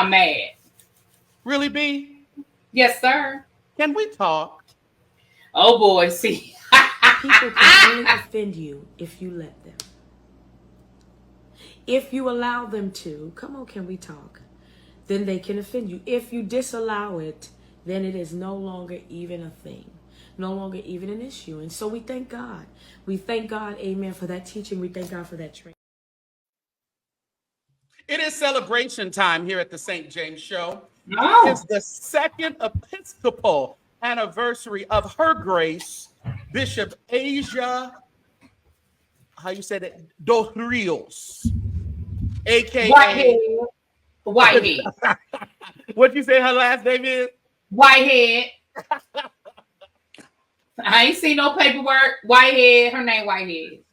I'm mad. Really, B? Yes, sir. Can we talk? Oh boy, see. People can only offend you if you let them. If you allow them to, come on, can we talk? Then they can offend you. If you disallow it, then it is no longer even a thing, no longer even an issue. And so we thank God. We thank God, amen, for that teaching. We thank God for that training. It is celebration time here at the St. James Show. No. It is the second Episcopal anniversary of Her Grace, Bishop Asia, how you say that? Dos Rios, Whitehead. a.k.a. Whitehead. What you say her last name is? Whitehead. I ain't seen no paperwork. Whitehead. Her name Whitehead.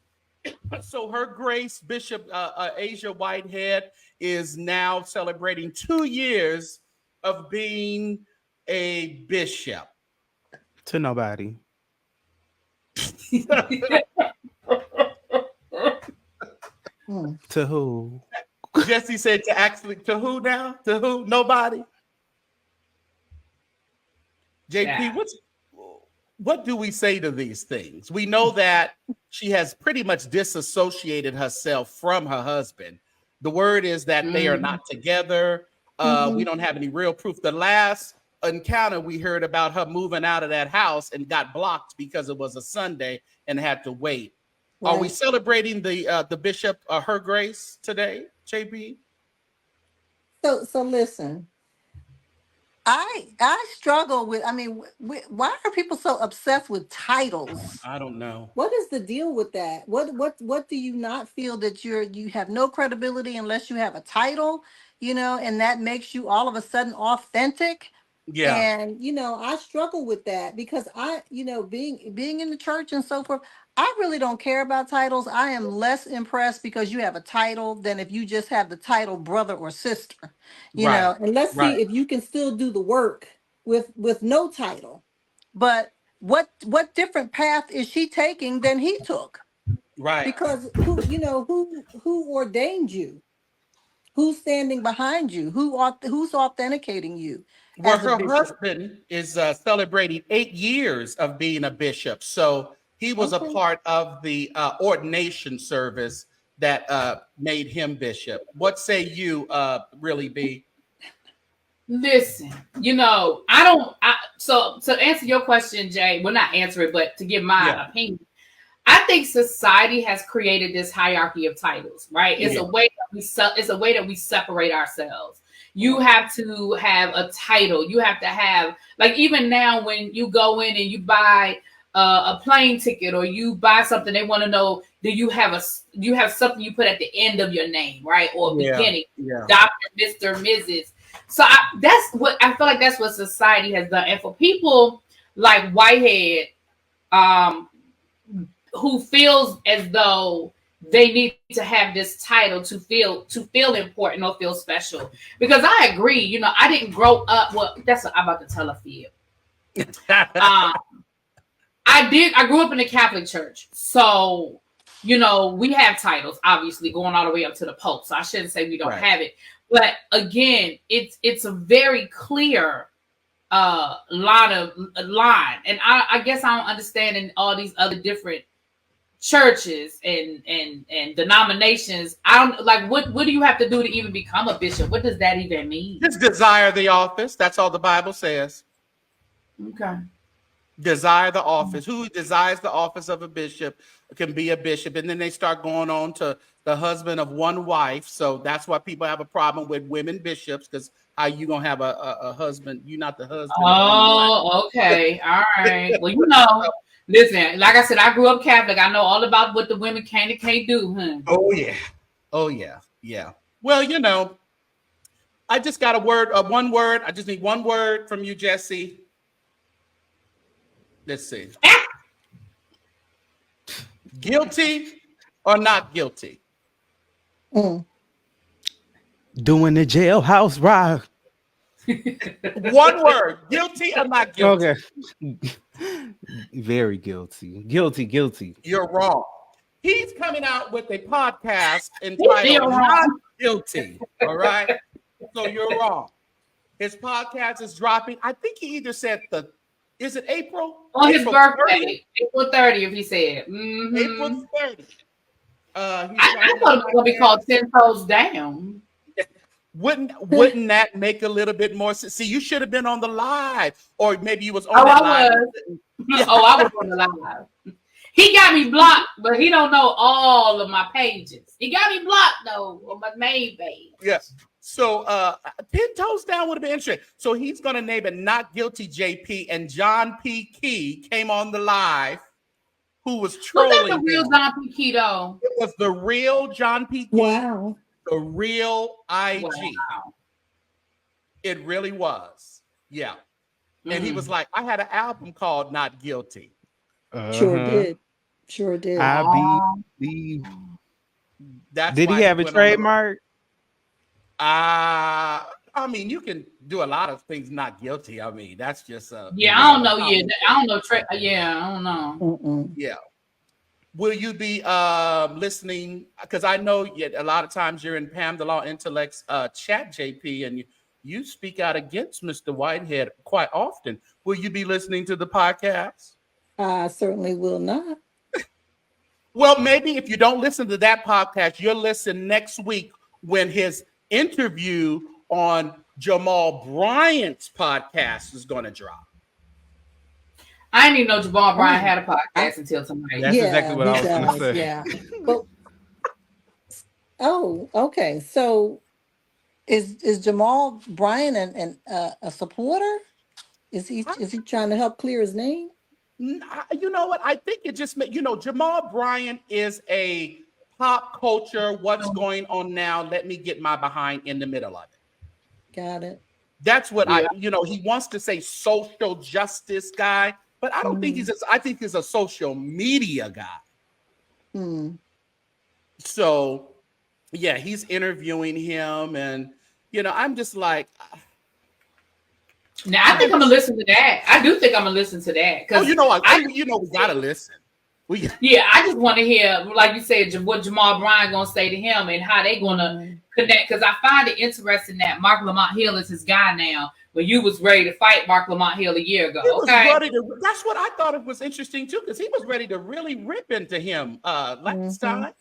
So Her Grace, Bishop Asia Whitehead, is now celebrating 2 years of being a bishop. To nobody. To who? Jesse said to who now? To who? Nobody. JP, Yeah. what do we say to these things? We know that she has pretty much disassociated herself from her husband. The word is that they are not together. We don't have any real proof. The last encounter we heard about her moving out of that house and got blocked because it was a Sunday and had to wait. Right. Are we celebrating the bishop, Her Grace, today, JB? So listen. I struggle with. I mean, why are people so obsessed with titles? I don't know. What is the deal with that? What do you not feel that you have no credibility unless you have a title, and that makes you all of a sudden authentic? Yeah. And I struggle with that because being in the church and so forth, I really don't care about titles. I am less impressed because you have a title than if you just have the title brother or sister. And let's see if you can still do the work with no title. But what different path is she taking than he took? Right. Because who ordained you? Who's standing behind you? Who's authenticating you? Well, her husband is celebrating 8 years of being a bishop. So he was a part of the ordination service that made him bishop. What say you, really, B? Listen, so to answer your question, Jay, well, not answer it, but to give my opinion, I think society has created this hierarchy of titles, right? It's a way that we separate ourselves. You have to have a title. You have to have, like, even now when you go in and you buy a plane ticket or you buy something, they want to know, do you have something you put at the end of your name, right? Or beginning, Dr., Mr., Mrs. So that's what I feel like that's what society has done. And for people like Whitehead, who feels as though they need to have this title to feel important or feel special. Because I agree, I didn't grow up. Well, that's what I'm about to tell a fib. I grew up in the Catholic Church. So, we have titles, obviously, going all the way up to the Pope. So I shouldn't say we don't have it. But again, it's a very clear line. And I guess I don't understand in all these other different churches and denominations. I don't like what do you have to do to even become a bishop? What does that even mean? Just desire the office. That's all the Bible says. Okay. Desire the office. Who desires the office of a bishop can be a bishop. And then they start going on to the husband of one wife. So that's why people have a problem with women bishops, because how you gonna have a husband? You're not the husband. Oh, okay. All right. Well, listen, like I said, I grew up Catholic. I know all about what the women can and can't do. Oh yeah. Well, I just got one word. I just need one word from you, Jesse. Let's see. Guilty or not guilty? Doing the jailhouse ride. One word. Guilty or not guilty? Okay. Very guilty. Guilty. You're wrong. He's coming out with a podcast entitled Not Guilty. All right. So you're wrong. His podcast is dropping. I think he either said is it April? On his April birthday, 30th? April 30th, he said. Mm-hmm. April 30th. I thought it was gonna be called 10 Toes Down. Wouldn't that make a little bit more sense? See, you should have been on the live, or maybe you was on Oh, that I live. was. Oh, I was on the live. He got me blocked, but he don't know all of my pages. He got me blocked though on my main page. Yes. So 10 Toes Down would have been interesting. So he's gonna name it Not Guilty JP, and John P. Key came on the live, who was trolling. Was that the real John P. Key though? It was the real John P. Key. Wow. The real IG. Wow. It really was. Yeah. And he was like, I had an album called Not Guilty. Sure did. Sure did. I believe. Did he have a trademark? I mean, you can do a lot of things not guilty. I mean, that's just yeah, I don't know. Yeah, I don't know. Yeah, I don't know. Mm-mm. Yeah. Will you be listening? Because I know a lot of times you're in Pam the Law Intellect's chat, JP, and you speak out against Mr. Whitehead quite often. Will you be listening to the podcast? I certainly will not. Well, maybe if you don't listen to that podcast, you'll listen next week when his interview on Jamal Bryant's podcast is going to drop. I didn't even know Jamal Bryant had a podcast until tonight. That's exactly what I was going to say. Yeah. But, okay. So is Jamal Bryant a supporter? Is he trying to help clear his name? You know what? I think it just Jamal Bryant is a pop culture. What's going on now? Let me get my behind in the middle of it. Got it. That's what he wants to say social justice guy, but I don't think I think he's a social media guy. So yeah, he's interviewing him, and I'm just like, now I think I'm gonna listen to that. I do think I'm gonna listen to that because we gotta listen. Yeah, I just want to hear, like you said, what Jamal Bryant gonna say to him and how they gonna connect. Because I find it interesting that Mark Lamont Hill is his guy now, but you was ready to fight Mark Lamont Hill a year ago. That's what I thought it was interesting too, because he was ready to really rip into him last time.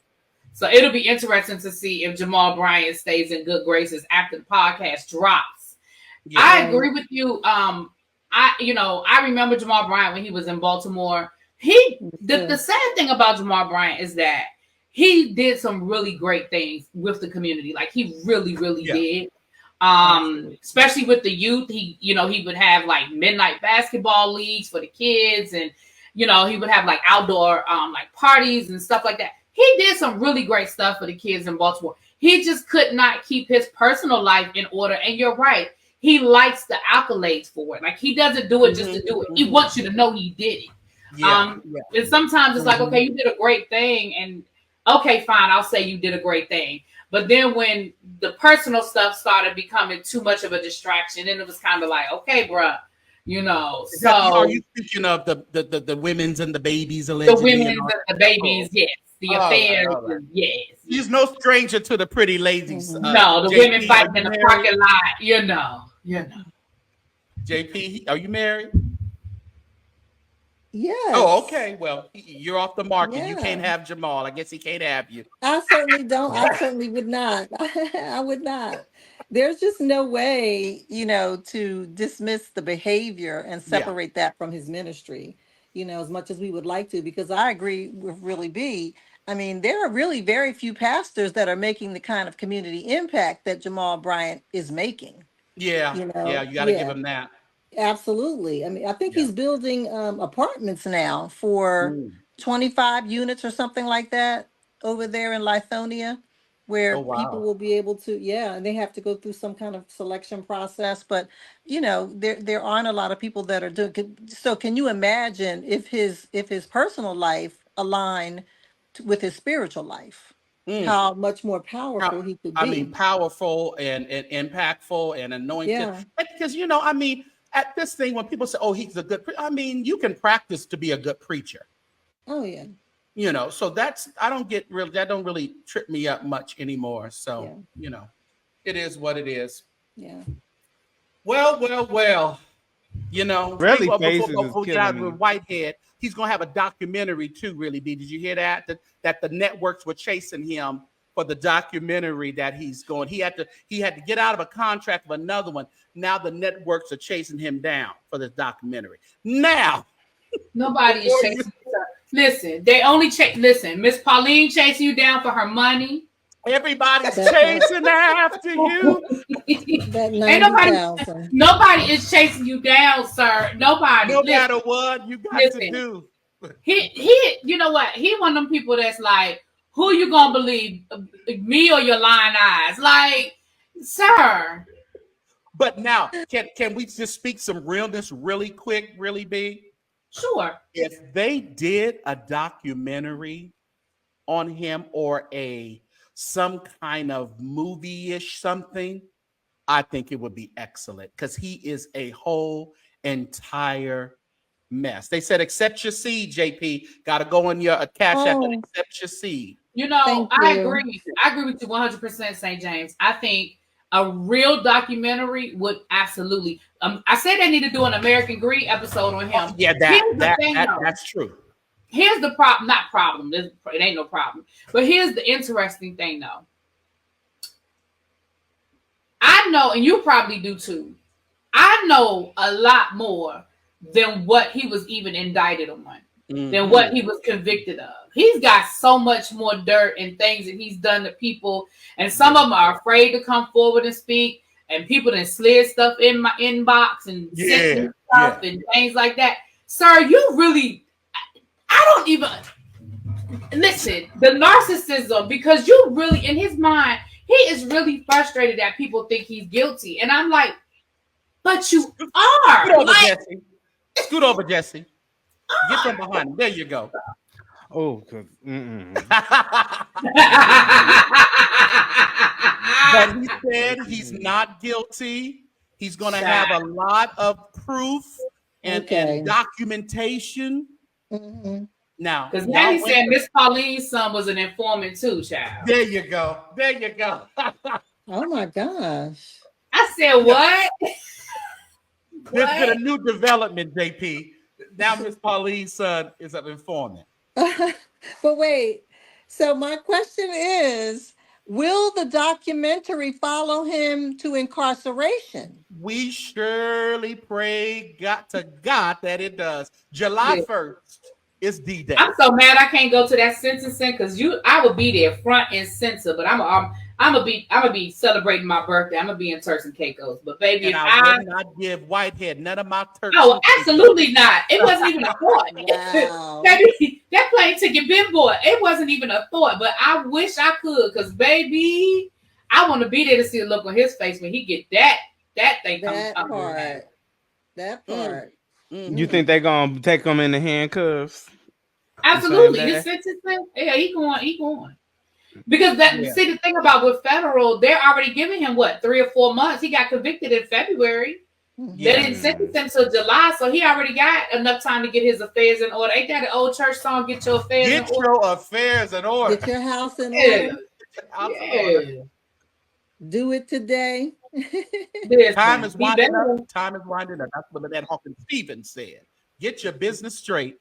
So it'll be interesting to see if Jamal Bryant stays in good graces after the podcast drops. Yeah. I agree with you. I remember Jamal Bryant when he was in Baltimore. The sad thing about Jamal Bryant is that he did some really great things with the community. Like he really, really did. Especially with the youth. He would have like midnight basketball leagues for the kids, and he would have like outdoor like parties and stuff like that. He did some really great stuff for the kids in Baltimore. He just could not keep his personal life in order. And you're right. He likes the accolades for it. Like he doesn't do it just to do it. He wants you to know he did it. And sometimes it's like, okay, you did a great thing, and okay, fine, I'll say you did a great thing. But then when the personal stuff started becoming too much of a distraction, then it was kind of like, okay, bruh, So are you speaking of the women's and the babies allegedly? The women's and the babiys, yes. The affairs, yes. He's no stranger to the pretty ladies. No, the women fighting in the parking lot. JP, are you married? Yes. Oh, okay. Well, you're off the market. Yeah. You can't have Jamal. I guess he can't have you. I certainly don't. I certainly would not. I would not. There's just no way, to dismiss the behavior and separate that from his ministry, as much as we would like to, because I agree with Really B. I mean, there are really very few pastors that are making the kind of community impact that Jamal Bryant is making. Yeah. You got to give him that. Absolutely. I mean, I think he's building apartments now for 25 units or something like that over there in Lithonia, where people will be able to, and they have to go through some kind of selection process. But, there aren't a lot of people that are doing. So can you imagine if his personal life aligned with his spiritual life, how much more powerful he could be? I mean, powerful and impactful and anointed. Yeah. Because, at this thing, when people say, oh, he's a good preacher, I mean, you can practice to be a good preacher. Oh, yeah. So that don't really trip me up much anymore. So, it is what it is. Yeah. Well. You know, Really, before we get out with Whitehead, he's gonna have a documentary too. Really, B. Did you hear that? That the networks were chasing him for the documentary that he's going. He had to get out of a contract with another one. Now the networks are chasing him down for this documentary. Now, nobody is chasing. Listen, they only chase. Listen, Miss Pauline chasing you down for her money. Everybody's chasing after you. Ain't nobody is chasing you down, sir. Nobody. No matter what you got to do. He, you know what? He one of them people that's like, who you gonna believe, me or your lying eyes? Like, sir. But now, can we just speak some realness really quick, really big? Sure. If they did a documentary on him or some kind of movie-ish something, I think it would be excellent because he is a whole entire mess. They said, accept your seed, JP. Got to go on your CashApp and accept your seed. You know, I agree. I agree with you 100%, St. James. I think a real documentary would absolutely. I said they need to do an American Greed episode on him. Yeah, that's true. Here's the problem. Not problem. It ain't no problem. But here's the interesting thing, though. I know, and you probably do too. I know a lot more than what he was even indicted on, than what he was convicted of. He's got so much more dirt and things that he's done to people, and some of them are afraid to come forward and speak. And people that slid stuff in my inbox and sent stuff and things like that. Sir, you really, I don't even listen. The narcissism, because you really, in his mind, he is really frustrated that people think he's guilty. And I'm like, but you are. Scoot over, Jesse. Scoot over, Jesse. Get from behind him. There you go. Oh, but he said he's not guilty. He's going to have a lot of proof and documentation. Mm-hmm. Now, because now he said Miss Pauline's son was an informant too, child. There you go. There you go. Oh my gosh. I said what? There's been a new development, JP. Now Miss Pauline's son is an informant. But wait, so my question is, will the documentary follow him to incarceration? We surely pray to God that it does. July 1st is D-Day. I'm so mad I can't go to that sentencing because I would be there front and center, but I'm gonna be celebrating my birthday. I'm gonna be in Turks and Caicos, but baby, and I would not give Whitehead none of my Turks. No, absolutely not. It wasn't even a thought. Wow. Baby, that plane ticket been bought. It wasn't even a thought, but I wish I could, because baby, I want to be there to see the look on his face when he get that thing. That part. You think they're gonna take him in the handcuffs? Absolutely. His sentencing, he going. Because see, the thing about with federal, they're already giving him 3 or 4 months. He got convicted in February. They didn't sentence him till July, so he already got enough time to get his affairs in order. Ain't that an old church song? Get your affairs in order. Get your affairs in order. Get your house in order. Yeah. Do it today. Time is winding up. That's what that Hawkins Stevens said. Get your business straight